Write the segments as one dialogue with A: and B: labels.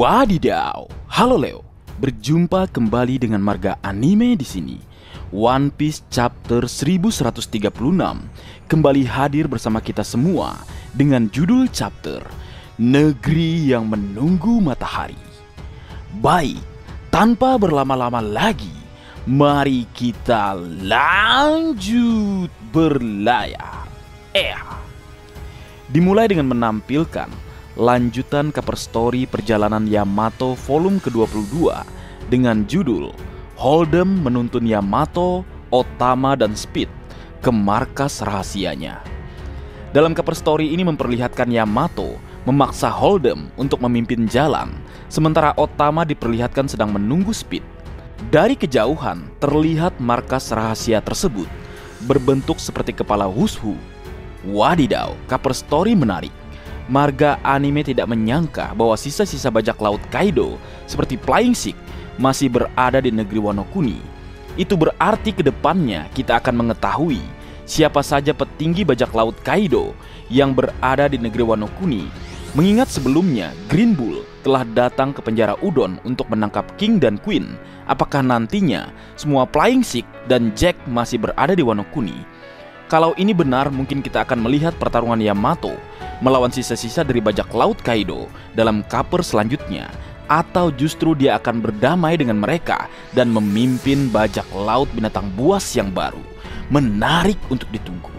A: Wadidaw, halo Leo. Berjumpa kembali dengan marga anime di sini. One Piece chapter 1136 kembali hadir bersama kita semua dengan judul chapter Negeri yang Menunggu Matahari. Baik, tanpa berlama-lama lagi, mari kita lanjut berlayar. Dimulai dengan menampilkan lanjutan cover story perjalanan Yamato volume ke-22 dengan judul Holdem menuntun Yamato, Otama, dan Speed ke markas rahasianya. Dalam cover story ini memperlihatkan Yamato memaksa Holdem untuk memimpin jalan, sementara Otama diperlihatkan sedang menunggu Speed. Dari kejauhan terlihat markas rahasia tersebut berbentuk seperti kepala Wushu. Wadidaw, cover story menarik. Marga anime tidak menyangka bahwa sisa-sisa bajak laut Kaido seperti Flying Sick masih berada di negeri Wano Kuni. Itu berarti kedepannya kita akan mengetahui siapa saja petinggi bajak laut Kaido yang berada di negeri Wano Kuni. Mengingat sebelumnya Green Bull telah datang ke penjara Udon untuk menangkap King dan Queen. Apakah nantinya semua Flying Sick dan Jack masih berada di Wano Kuni? Kalau ini benar, mungkin kita akan melihat pertarungan Yamato melawan sisa-sisa dari bajak laut Kaido dalam cover selanjutnya, atau justru dia akan berdamai dengan mereka dan memimpin bajak laut binatang buas yang baru. Menarik untuk ditunggu.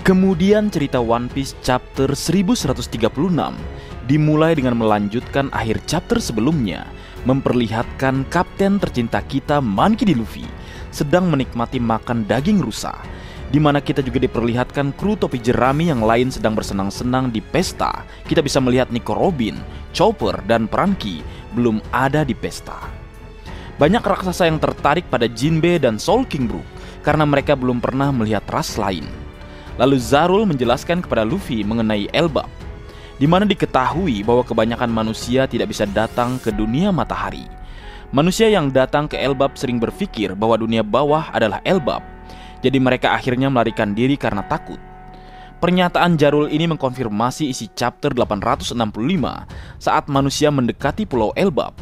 A: Kemudian cerita One Piece chapter 1136 dimulai dengan melanjutkan akhir chapter sebelumnya, memperlihatkan kapten tercinta kita Monkey D. Luffy sedang menikmati makan daging rusa, di mana kita juga diperlihatkan kru topi jerami yang lain sedang bersenang-senang di pesta. Kita bisa melihat Nico Robin, Chopper, dan Franky belum ada di pesta. Banyak raksasa yang tertarik pada Jinbe dan Soul King Brook karena mereka belum pernah melihat ras lain. Lalu Zarul menjelaskan kepada Luffy mengenai Elbap, di mana diketahui bahwa kebanyakan manusia tidak bisa datang ke dunia matahari. Manusia yang datang ke Elbap sering berpikir bahwa dunia bawah adalah Elbap. Jadi mereka akhirnya melarikan diri karena takut. Pernyataan Zarul ini mengkonfirmasi isi chapter 865 saat manusia mendekati pulau Elbap,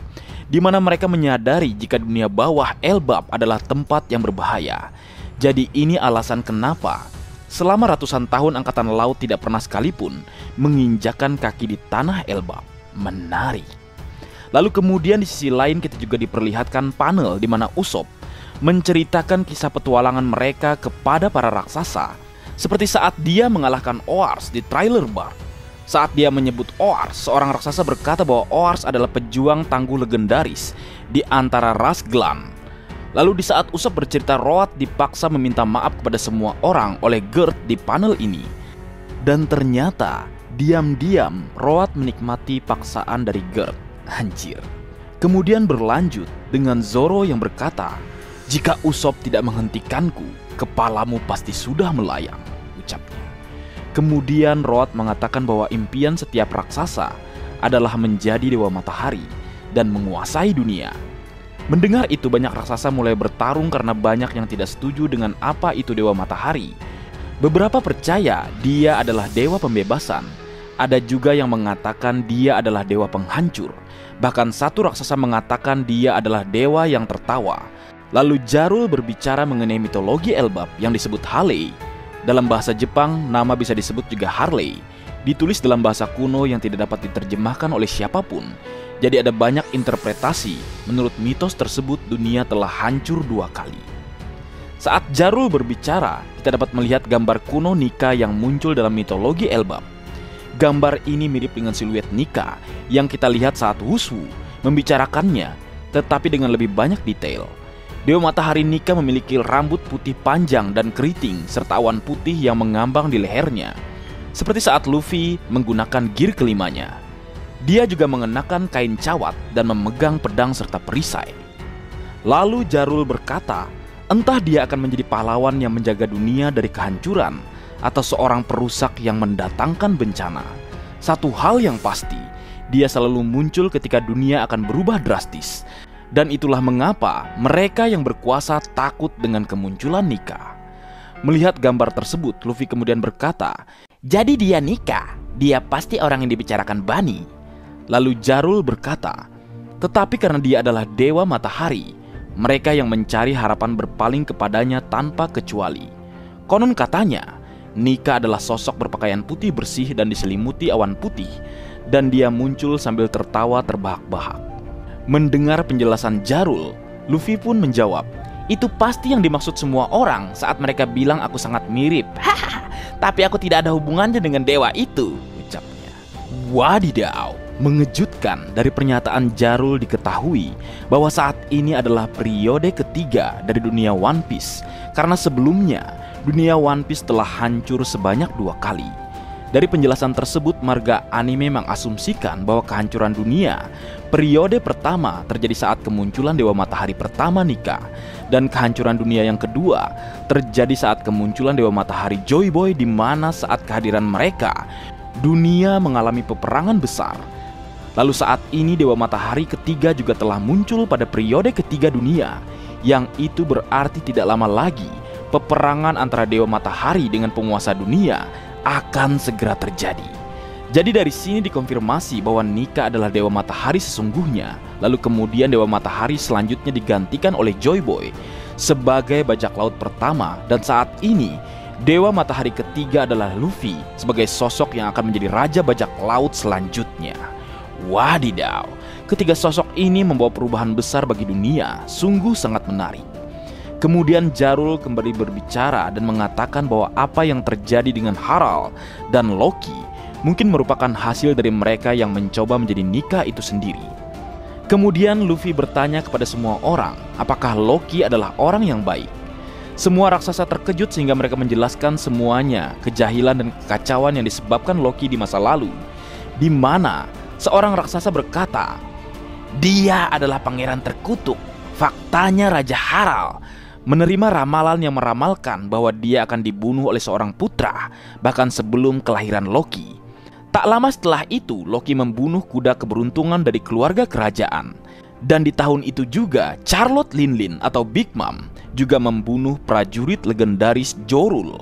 A: di mana mereka menyadari jika dunia bawah Elbap adalah tempat yang berbahaya. Jadi ini alasan kenapa selama ratusan tahun angkatan laut tidak pernah sekalipun menginjakan kaki di tanah Elbap. Menarik. Lalu kemudian di sisi lain kita juga diperlihatkan panel di mana Usopp menceritakan kisah petualangan mereka kepada para raksasa, seperti saat dia mengalahkan Oars di Trailer Bar. Saat dia menyebut Oars, seorang raksasa berkata bahwa Oars adalah pejuang tangguh legendaris di antara ras Glan. Lalu di saat Usopp bercerita, Roat dipaksa meminta maaf kepada semua orang oleh Gert di panel ini. Dan ternyata diam-diam Roat menikmati paksaan dari Gert. Anjir. Kemudian berlanjut dengan Zoro yang berkata, "Jika Usopp tidak menghentikanku, kepalamu pasti sudah melayang," ucapnya. Kemudian Roat mengatakan bahwa impian setiap raksasa adalah menjadi dewa matahari dan menguasai dunia. Mendengar itu, banyak raksasa mulai bertarung karena banyak yang tidak setuju dengan apa itu dewa matahari. Beberapa percaya dia adalah dewa pembebasan. Ada juga yang mengatakan dia adalah dewa penghancur. Bahkan satu raksasa mengatakan dia adalah dewa yang tertawa. Lalu Zarul berbicara mengenai mitologi Elbap yang disebut Harley. Dalam bahasa Jepang, nama bisa disebut juga Harley. Ditulis dalam bahasa kuno yang tidak dapat diterjemahkan oleh siapapun. Jadi ada banyak interpretasi. Menurut mitos tersebut, dunia telah hancur 2 kali. Saat Zarul berbicara, kita dapat melihat gambar kuno Nika yang muncul dalam mitologi Elbap. Gambar ini mirip dengan siluet Nika yang kita lihat saat Wushu membicarakannya, tetapi dengan lebih banyak detail. Dewa matahari Nika memiliki rambut putih panjang dan keriting serta awan putih yang mengambang di lehernya, seperti saat Luffy menggunakan gear kelimanya. Dia juga mengenakan kain cawat dan memegang pedang serta perisai. Lalu Zarul berkata, entah dia akan menjadi pahlawan yang menjaga dunia dari kehancuran atau seorang perusak yang mendatangkan bencana. Satu hal yang pasti, dia selalu muncul ketika dunia akan berubah drastis. Dan itulah mengapa mereka yang berkuasa takut dengan kemunculan Nika. Melihat gambar tersebut, Luffy kemudian berkata, "Jadi dia Nika, dia pasti orang yang dibicarakan Bani." Lalu Jarul berkata, tetapi karena dia adalah dewa matahari, mereka yang mencari harapan berpaling kepadanya tanpa kecuali. Konon katanya, Nika adalah sosok berpakaian putih bersih dan diselimuti awan putih, dan dia muncul sambil tertawa terbahak-bahak. Mendengar penjelasan Jarul, Luffy pun menjawab, itu pasti yang dimaksud semua orang saat mereka bilang aku sangat mirip. Hahaha, tapi aku tidak ada hubungannya dengan dewa itu, ucapnya. Wadidaw, mengejutkan dari pernyataan Jarul diketahui bahwa saat ini adalah periode ketiga dari dunia One Piece, karena sebelumnya dunia One Piece telah hancur sebanyak 2 kali. Dari penjelasan tersebut, marga anime mengasumsikan bahwa kehancuran dunia periode pertama terjadi saat kemunculan Dewa Matahari pertama Nika, dan kehancuran dunia yang kedua terjadi saat kemunculan Dewa Matahari Joy Boy, di mana saat kehadiran mereka dunia mengalami peperangan besar. Lalu saat ini Dewa Matahari ketiga juga telah muncul pada periode ketiga dunia, yang itu berarti tidak lama lagi peperangan antara Dewa Matahari dengan penguasa dunia akan segera terjadi. Jadi dari sini dikonfirmasi bahwa Nika adalah Dewa Matahari sesungguhnya. Lalu kemudian Dewa Matahari selanjutnya digantikan oleh Joy Boy sebagai bajak laut pertama, dan saat ini Dewa Matahari ketiga adalah Luffy sebagai sosok yang akan menjadi raja bajak laut selanjutnya. Wadidaw, ketiga sosok ini membawa perubahan besar bagi dunia, sungguh sangat menarik. Kemudian Jarul kembali berbicara dan mengatakan bahwa apa yang terjadi dengan Harald dan Loki mungkin merupakan hasil dari mereka yang mencoba menjadi Nika itu sendiri. Kemudian Luffy bertanya kepada semua orang, apakah Loki adalah orang yang baik? Semua raksasa terkejut sehingga mereka menjelaskan semuanya kejahilan dan kekacauan yang disebabkan Loki di masa lalu, di mana seorang raksasa berkata, dia adalah pangeran terkutuk. Faktanya Raja Harald menerima ramalan yang meramalkan bahwa dia akan dibunuh oleh seorang putra bahkan sebelum kelahiran Loki. Tak lama setelah itu, Loki membunuh kuda keberuntungan dari keluarga kerajaan. Dan di tahun itu juga, Charlotte Linlin atau Big Mom juga membunuh prajurit legendaris Jorul.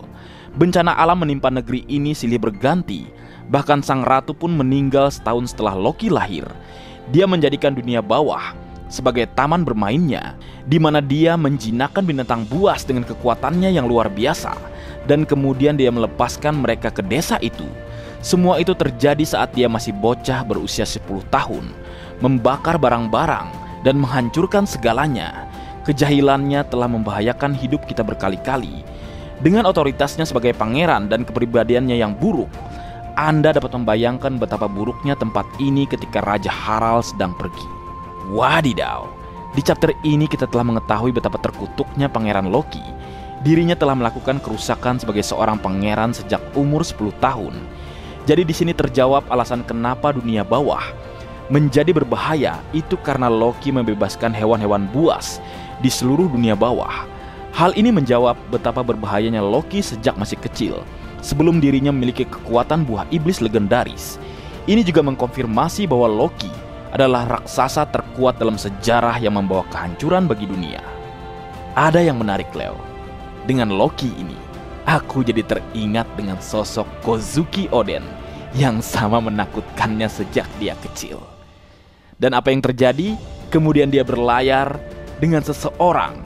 A: Bencana alam menimpa negeri ini silih berganti. Bahkan sang ratu pun meninggal setahun setelah Loki lahir. Dia menjadikan dunia bawah sebagai taman bermainnya, di mana dia menjinakkan binatang buas dengan kekuatannya yang luar biasa, dan kemudian dia melepaskan mereka ke desa itu. Semua itu terjadi saat dia masih bocah berusia 10 tahun, membakar barang-barang dan menghancurkan segalanya. Kejahilannya telah membahayakan hidup kita berkali-kali. Dengan otoritasnya sebagai pangeran dan kepribadiannya yang buruk, Anda dapat membayangkan betapa buruknya tempat ini ketika Raja Harald sedang pergi. Wadidaw, di chapter ini kita telah mengetahui betapa terkutuknya Pangeran Loki. Dirinya telah melakukan kerusakan sebagai seorang pangeran sejak umur 10 tahun. Jadi di sini terjawab alasan kenapa dunia bawah menjadi berbahaya, itu karena Loki membebaskan hewan-hewan buas di seluruh dunia bawah. Hal ini menjawab betapa berbahayanya Loki sejak masih kecil, sebelum dirinya memiliki kekuatan buah iblis legendaris. Ini juga mengkonfirmasi bahwa Loki adalah raksasa terkuat dalam sejarah yang membawa kehancuran bagi dunia. Ada yang menarik, Leo. Dengan Loki ini, aku jadi teringat dengan sosok Kozuki Oden yang sama menakutkannya sejak dia kecil. Dan apa yang terjadi? Kemudian dia berlayar dengan seseorang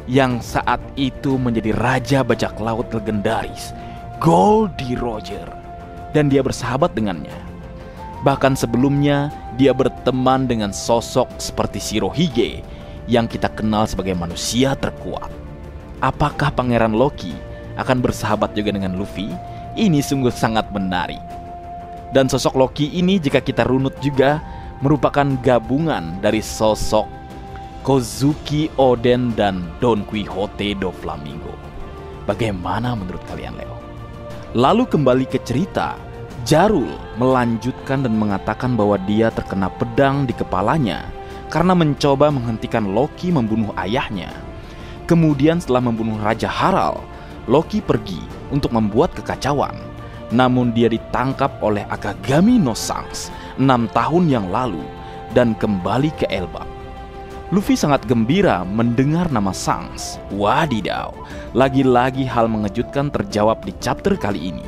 A: yang saat itu menjadi raja bajak laut legendaris, Goldie Roger, dan dia bersahabat dengannya. Bahkan sebelumnya dia berteman dengan sosok seperti Shirohige yang kita kenal sebagai manusia terkuat. Apakah Pangeran Loki akan bersahabat juga dengan Luffy? Ini sungguh sangat menarik. Dan sosok Loki ini jika kita runut juga merupakan gabungan dari sosok Kozuki Oden dan Don Quixote do Flamingo. Bagaimana menurut kalian, Leo? Lalu kembali ke cerita, Jarul melanjutkan dan mengatakan bahwa dia terkena pedang di kepalanya karena mencoba menghentikan Loki membunuh ayahnya. Kemudian setelah membunuh Raja Harald, Loki pergi untuk membuat kekacauan. Namun dia ditangkap oleh Akagami no Shanks 6 tahun yang lalu dan kembali ke Elbap. Luffy sangat gembira mendengar nama Shanks. Wadidaw, lagi-lagi hal mengejutkan terjawab di chapter kali ini.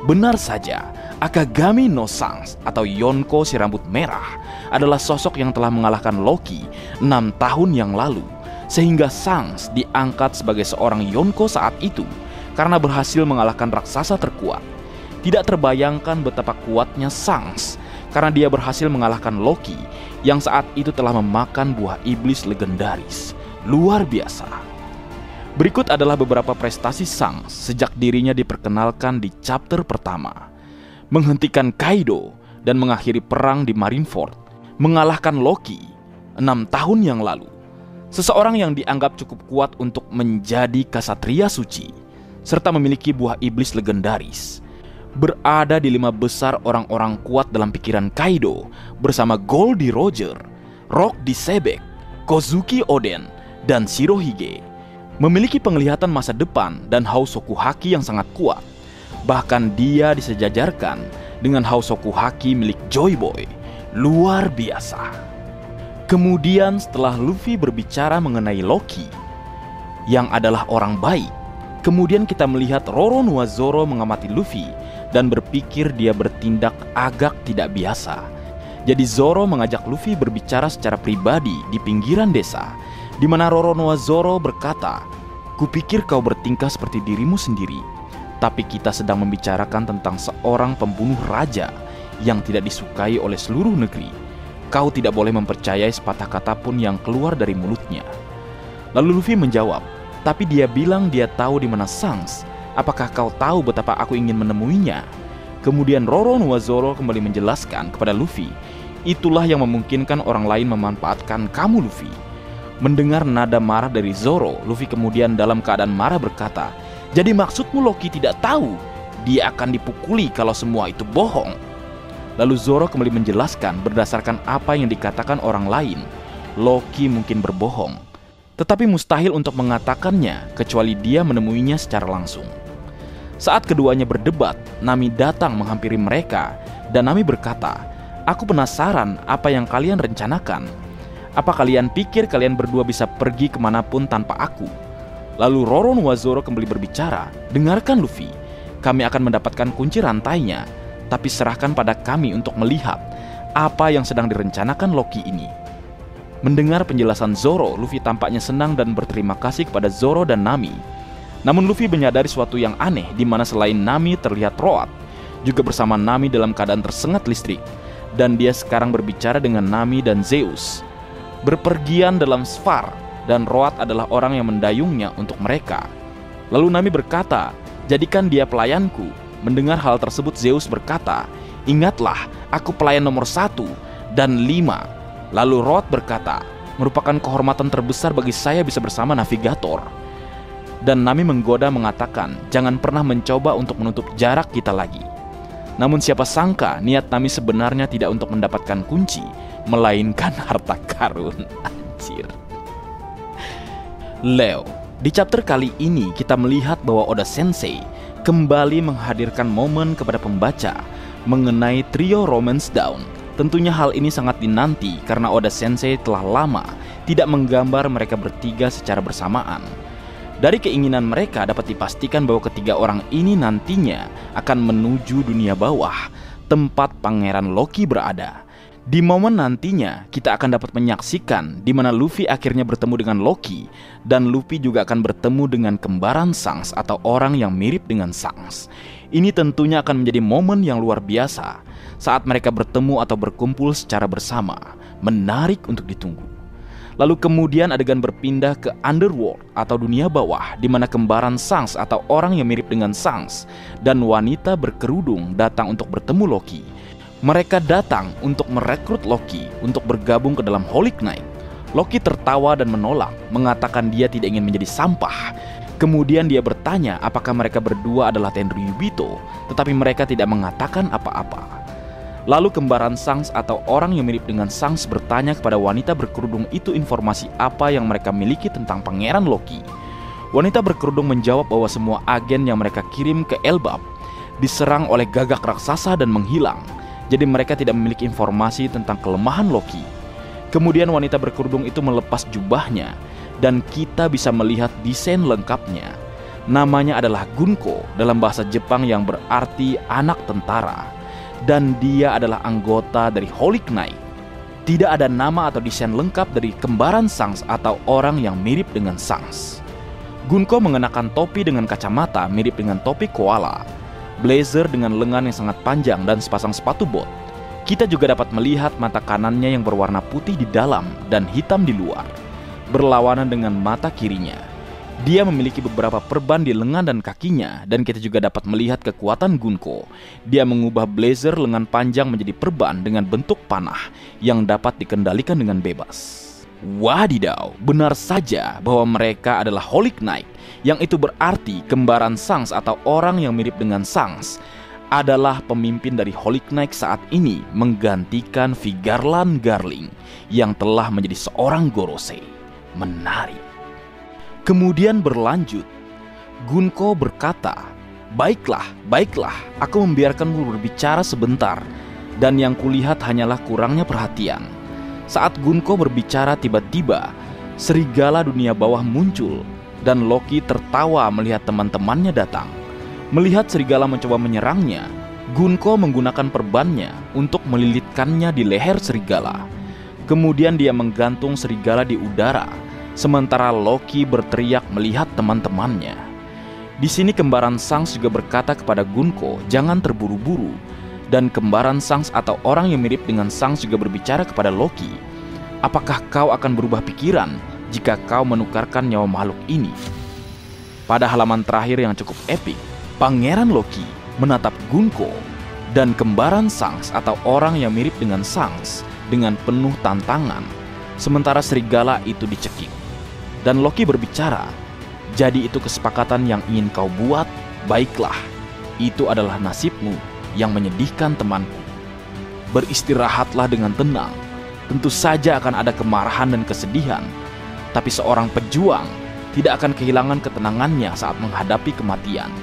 A: Benar saja, Akagami no Sans atau Yonko si rambut merah adalah sosok yang telah mengalahkan Loki 6 tahun yang lalu, sehingga Sans diangkat sebagai seorang Yonko saat itu karena berhasil mengalahkan raksasa terkuat. Tidak terbayangkan betapa kuatnya Sans karena dia berhasil mengalahkan Loki yang saat itu telah memakan buah iblis legendaris. Luar biasa. Berikut adalah beberapa prestasi Sans sejak dirinya diperkenalkan di chapter pertama. Menghentikan Kaido dan mengakhiri perang di Marineford. Mengalahkan Loki 6 tahun yang lalu. Seseorang yang dianggap cukup kuat untuk menjadi Ksatria Suci, serta memiliki buah iblis legendaris. Berada di 5 besar orang-orang kuat dalam pikiran Kaido bersama Goldie Roger, Rock di Sebek, Kozuki Oden, dan Shirohige. Memiliki penglihatan masa depan dan Housoku Haki yang sangat kuat. Bahkan dia disejajarkan dengan Housoku Haki milik Joy Boy. Luar biasa. Kemudian setelah Luffy berbicara mengenai Loki yang adalah orang baik, kemudian kita melihat Roronoa Zoro mengamati Luffy dan berpikir dia bertindak agak tidak biasa. Jadi Zoro mengajak Luffy berbicara secara pribadi di pinggiran desa, di mana Roronoa Zoro berkata, "Kupikir kau bertingkah seperti dirimu sendiri, tapi kita sedang membicarakan tentang seorang pembunuh raja yang tidak disukai oleh seluruh negeri. Kau tidak boleh mempercayai sepatah kata pun yang keluar dari mulutnya." Lalu Luffy menjawab, "Tapi dia bilang dia tahu di mana Sans. Apakah kau tahu betapa aku ingin menemuinya?" Kemudian Roronoa Zoro kembali menjelaskan kepada Luffy, "Itulah yang memungkinkan orang lain memanfaatkan kamu, Luffy." Mendengar nada marah dari Zoro, Luffy kemudian dalam keadaan marah berkata, "Jadi maksudmu Loki tidak tahu dia akan dipukuli kalau semua itu bohong?" Lalu Zoro kembali menjelaskan berdasarkan apa yang dikatakan orang lain, Loki mungkin berbohong, tetapi mustahil untuk mengatakannya kecuali dia menemuinya secara langsung. Saat keduanya berdebat, Nami datang menghampiri mereka dan Nami berkata, "Aku penasaran apa yang kalian rencanakan. Apa kalian pikir kalian berdua bisa pergi kemanapun tanpa aku?" Lalu Roronoa Zoro kembali berbicara, "Dengarkan Luffy, kami akan mendapatkan kunci rantainya, tapi serahkan pada kami untuk melihat apa yang sedang direncanakan Loki ini." Mendengar penjelasan Zoro, Luffy tampaknya senang dan berterima kasih kepada Zoro dan Nami. Namun Luffy menyadari suatu yang aneh, di mana selain Nami terlihat Roat juga bersama Nami dalam keadaan tersengat listrik, dan dia sekarang berbicara dengan Nami dan Zeus. Berpergian dalam Sfar, dan Roat adalah orang yang mendayungnya untuk mereka. Lalu Nami berkata, "Jadikan dia pelayanku." Mendengar hal tersebut, Zeus berkata, "Ingatlah, aku pelayan nomor 1 dan 5. Lalu Roat berkata, "Merupakan kehormatan terbesar bagi saya bisa bersama navigator." Dan Nami menggoda mengatakan, "Jangan pernah mencoba untuk menutup jarak kita lagi." Namun siapa sangka niat Nami sebenarnya tidak untuk mendapatkan kunci, melainkan harta karun. Anjir. Leo, di chapter kali ini kita melihat bahwa Oda Sensei kembali menghadirkan momen kepada pembaca mengenai trio Romance Dawn. Tentunya hal ini sangat dinanti karena Oda Sensei telah lama tidak menggambar mereka bertiga secara bersamaan. Dari keinginan mereka dapat dipastikan bahwa ketiga orang ini nantinya akan menuju dunia bawah, tempat Pangeran Loki berada. Di momen nantinya kita akan dapat menyaksikan di mana Luffy akhirnya bertemu dengan Loki, dan Luffy juga akan bertemu dengan kembaran Sans atau orang yang mirip dengan Sans. Ini tentunya akan menjadi momen yang luar biasa saat mereka bertemu atau berkumpul secara bersama. Menarik untuk ditunggu. Lalu kemudian adegan berpindah ke Underworld atau dunia bawah, di mana kembaran Sans atau orang yang mirip dengan Sans dan wanita berkerudung datang untuk bertemu Loki. Mereka datang untuk merekrut Loki untuk bergabung ke dalam Holy Knight. Loki tertawa dan menolak, mengatakan dia tidak ingin menjadi sampah. Kemudian dia bertanya apakah mereka berdua adalah Tenryubito, tetapi mereka tidak mengatakan apa-apa. Lalu kembaran Sans atau orang yang mirip dengan Sans bertanya kepada wanita berkerudung itu informasi apa yang mereka miliki tentang Pangeran Loki. Wanita berkerudung menjawab bahwa semua agen yang mereka kirim ke Elbap diserang oleh gagak raksasa dan menghilang. Jadi mereka tidak memiliki informasi tentang kelemahan Loki. Kemudian wanita berkerudung itu melepas jubahnya dan kita bisa melihat desain lengkapnya. Namanya adalah Gunko dalam bahasa Jepang yang berarti anak tentara. Dan dia adalah anggota dari Holy Knight. Tidak ada nama atau desain lengkap dari kembaran Shanks atau orang yang mirip dengan Shanks. Gunko mengenakan topi dengan kacamata mirip dengan topi koala, blazer dengan lengan yang sangat panjang dan sepasang sepatu bot. Kita juga dapat melihat mata kanannya yang berwarna putih di dalam dan hitam di luar, berlawanan dengan mata kirinya. Dia memiliki beberapa perban di lengan dan kakinya, dan kita juga dapat melihat kekuatan Gunko. Dia mengubah blazer lengan panjang menjadi perban dengan bentuk panah yang dapat dikendalikan dengan bebas. Wadidaw, benar saja bahwa mereka adalah Holy Knight, yang itu berarti kembaran Shanks atau orang yang mirip dengan Shanks adalah pemimpin dari Holy Knight saat ini menggantikan Vigarland Garling yang telah menjadi seorang Gorosei. Menarik. Kemudian berlanjut, Gunko berkata, baiklah, aku membiarkanmu berbicara sebentar, dan yang kulihat hanyalah kurangnya perhatian. Saat Gunko berbicara tiba-tiba, serigala dunia bawah muncul, dan Loki tertawa melihat teman-temannya datang. Melihat serigala mencoba menyerangnya, Gunko menggunakan perbannya untuk melilitkannya di leher serigala. Kemudian dia menggantung serigala di udara, sementara Loki berteriak melihat teman-temannya. Di sini kembaran Shanks juga berkata kepada Gunko, jangan terburu-buru. Dan kembaran Shanks atau orang yang mirip dengan Shanks juga berbicara kepada Loki, apakah kau akan berubah pikiran jika kau menukarkan nyawa makhluk ini? Pada halaman terakhir yang cukup epik, Pangeran Loki menatap Gunko dan kembaran Shanks atau orang yang mirip dengan Shanks dengan penuh tantangan, sementara serigala itu dicekik. Dan Loki berbicara, jadi itu kesepakatan yang ingin kau buat, baiklah, itu adalah nasibmu yang menyedihkan temanku. Beristirahatlah dengan tenang, tentu saja akan ada kemarahan dan kesedihan, tapi seorang pejuang tidak akan kehilangan ketenangannya saat menghadapi kematian.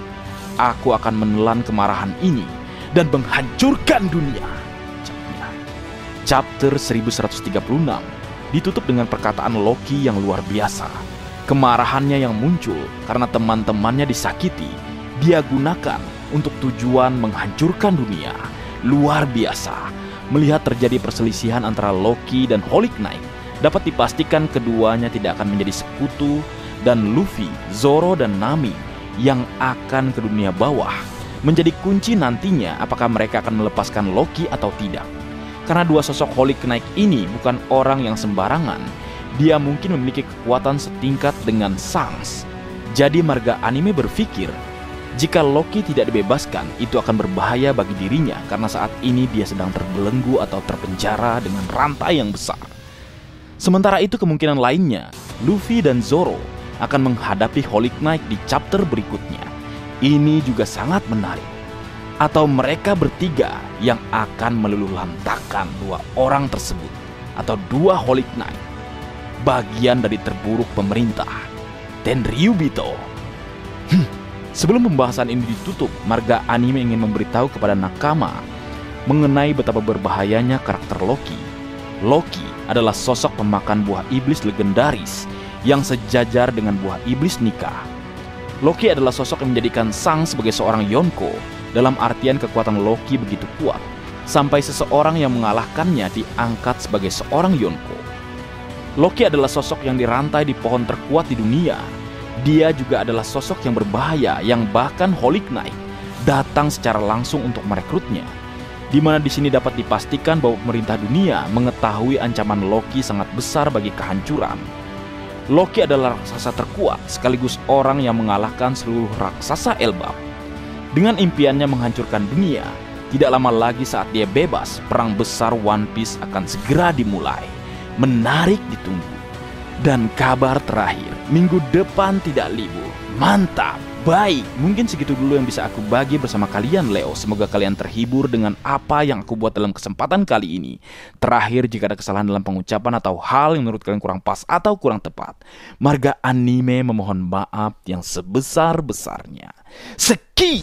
A: Aku akan menelan kemarahan ini dan menghancurkan dunia. Chapter 1136 ditutup dengan perkataan Loki yang luar biasa. Kemarahannya yang muncul karena teman-temannya disakiti, dia gunakan untuk tujuan menghancurkan dunia. Luar biasa. Melihat terjadi perselisihan antara Loki dan Holy Knight, dapat dipastikan keduanya tidak akan menjadi sekutu, dan Luffy, Zoro, dan Nami yang akan ke dunia bawah menjadi kunci nantinya apakah mereka akan melepaskan Loki atau tidak. Karena dua sosok Holy Knight ini bukan orang yang sembarangan. Dia mungkin memiliki kekuatan setingkat dengan Shanks. Jadi marga anime berpikir, jika Loki tidak dibebaskan, itu akan berbahaya bagi dirinya karena saat ini dia sedang terbelenggu atau terpenjara dengan rantai yang besar. Sementara itu kemungkinan lainnya, Luffy dan Zoro akan menghadapi Holy Knight di chapter berikutnya. Ini juga sangat menarik. Atau mereka bertiga yang akan meluluhlantakkan dua orang tersebut, atau dua Holy Knight, bagian dari terburuk pemerintah Tenryubito. Sebelum pembahasan ini ditutup, marga anime ingin memberitahu kepada nakama mengenai betapa berbahayanya karakter Loki. Loki adalah sosok pemakan buah iblis legendaris yang sejajar dengan buah iblis Nika. Loki adalah sosok yang menjadikan Shanks sebagai seorang Yonko. Dalam artian kekuatan Loki begitu kuat, sampai seseorang yang mengalahkannya diangkat sebagai seorang Yonko. Loki adalah sosok yang dirantai di pohon terkuat di dunia. Dia juga adalah sosok yang berbahaya yang bahkan Holy Knight datang secara langsung untuk merekrutnya. Di mana di sini dapat dipastikan bahwa pemerintah dunia mengetahui ancaman Loki sangat besar bagi kehancuran. Loki adalah raksasa terkuat sekaligus orang yang mengalahkan seluruh raksasa Elbap. Dengan impiannya menghancurkan dunia, tidak lama lagi saat dia bebas, perang besar One Piece akan segera dimulai. Menarik ditunggu. Dan kabar terakhir, minggu depan tidak libur. Mantap, baik. Mungkin segitu dulu yang bisa aku bagi bersama kalian, Leo. Semoga kalian terhibur dengan apa yang aku buat dalam kesempatan kali ini. Terakhir, jika ada kesalahan dalam pengucapan atau hal yang menurut kalian kurang pas atau kurang tepat, marga anime memohon maaf yang sebesar-besarnya. Sekian.